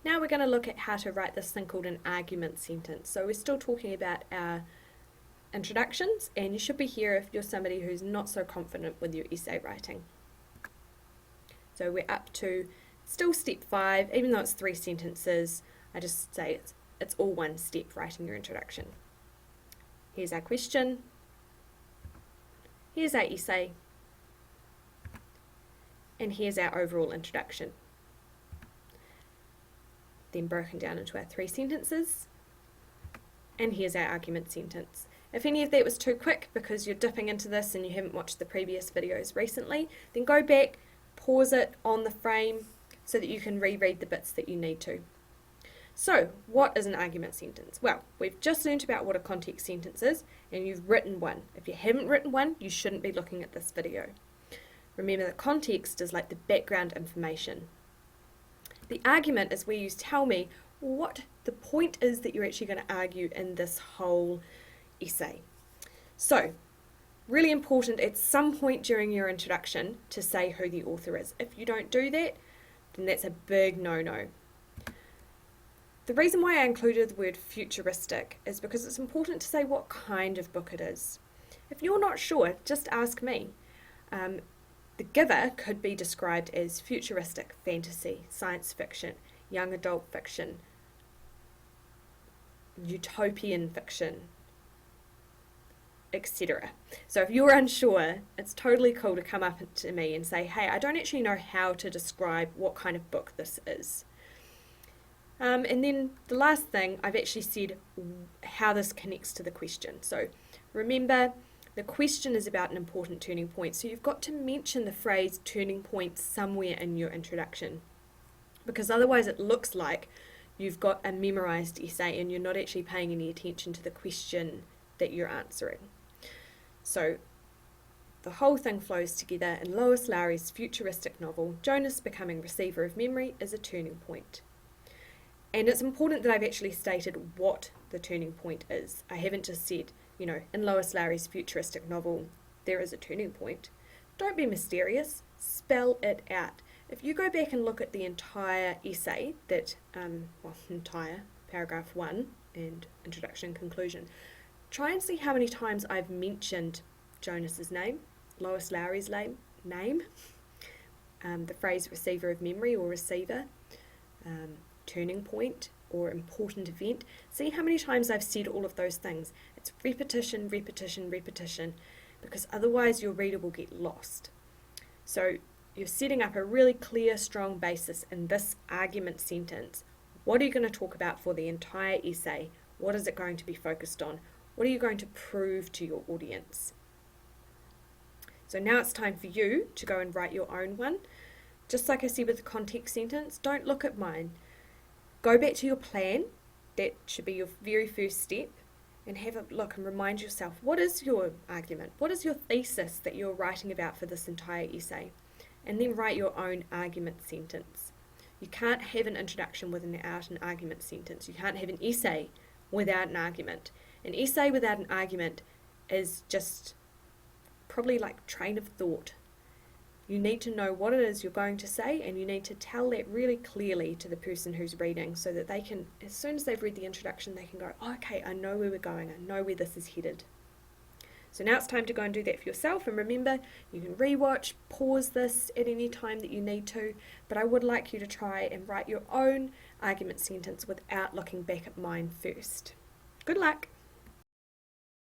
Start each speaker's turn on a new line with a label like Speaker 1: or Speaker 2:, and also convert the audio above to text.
Speaker 1: Now we're going to look at how to write this thing called an argument sentence. So we're still talking about our introductions, and you should be here if you're somebody who's not so confident with your essay writing. So we're up to still step 5, even though it's 3 sentences, I just say it's all one step, writing your introduction. Here's our question, here's our essay, and here's our overall introduction. Then broken down into our 3 sentences, and here's our argument sentence. If any of that was too quick because you're dipping into this and you haven't watched the previous videos recently, then go back, pause it on the frame so that you can reread the bits that you need to. So, what is an argument sentence? Well, we've just learnt about what a context sentence is, and you've written one. If you haven't written one, you shouldn't be looking at this video. Remember that context is like the background information. The argument is where you tell me what the point is that you're actually going to argue in this whole essay. So, really important at some point during your introduction to say who the author is. If you don't do that, then that's a big no-no. The reason why I included the word futuristic is because it's important to say what kind of book it is. If you're not sure, just ask me. The giver could be described as futuristic fantasy, science fiction, young adult fiction, utopian fiction, etc. So if you're unsure, it's totally cool to come up to me and say, hey, I don't actually know how to describe what kind of book this is. And then the last thing, I've actually said how this connects to the question. So remember, the question is about an important turning point. So you've got to mention the phrase turning point somewhere in your introduction, because otherwise it looks like you've got a memorized essay and you're not actually paying any attention to the question that you're answering. So the whole thing flows together. In Lois Lowry's futuristic novel, Jonas becoming receiver of memory is a turning point. And it's important that I've actually stated what the turning point is. I haven't just said, in Lois Lowry's futuristic novel, there is a turning point. Don't be mysterious. Spell it out. If you go back and look at the entire essay, entire paragraph 1 and introduction, conclusion, try and see how many times I've mentioned Jonas's name, Lois Lowry's name, the phrase receiver of memory or receiver, turning point or important event. See how many times I've said all of those things. It's repetition, repetition, repetition, because otherwise your reader will get lost. So you're setting up a really clear, strong basis in this argument sentence. What are you going to talk about for the entire essay? What is it going to be focused on? What are you going to prove to your audience? So now it's time for you to go and write your own one. Just like I said with the context sentence, don't look at mine. Go back to your plan, that should be your very first step, and have a look and remind yourself, what is your argument? What is your thesis that you're writing about for this entire essay? And then write your own argument sentence. You can't have an introduction without an argument sentence. You can't have an essay without an argument. An essay without an argument is just probably like train of thought. You need to know what it is you're going to say, and you need to tell that really clearly to the person who's reading so that they can, as soon as they've read the introduction, they can go, oh, okay, I know where we're going, I know where this is headed. So now it's time to go and do that for yourself, and remember, you can rewatch, pause this at any time that you need to, but I would like you to try and write your own argument sentence without looking back at mine first. Good luck!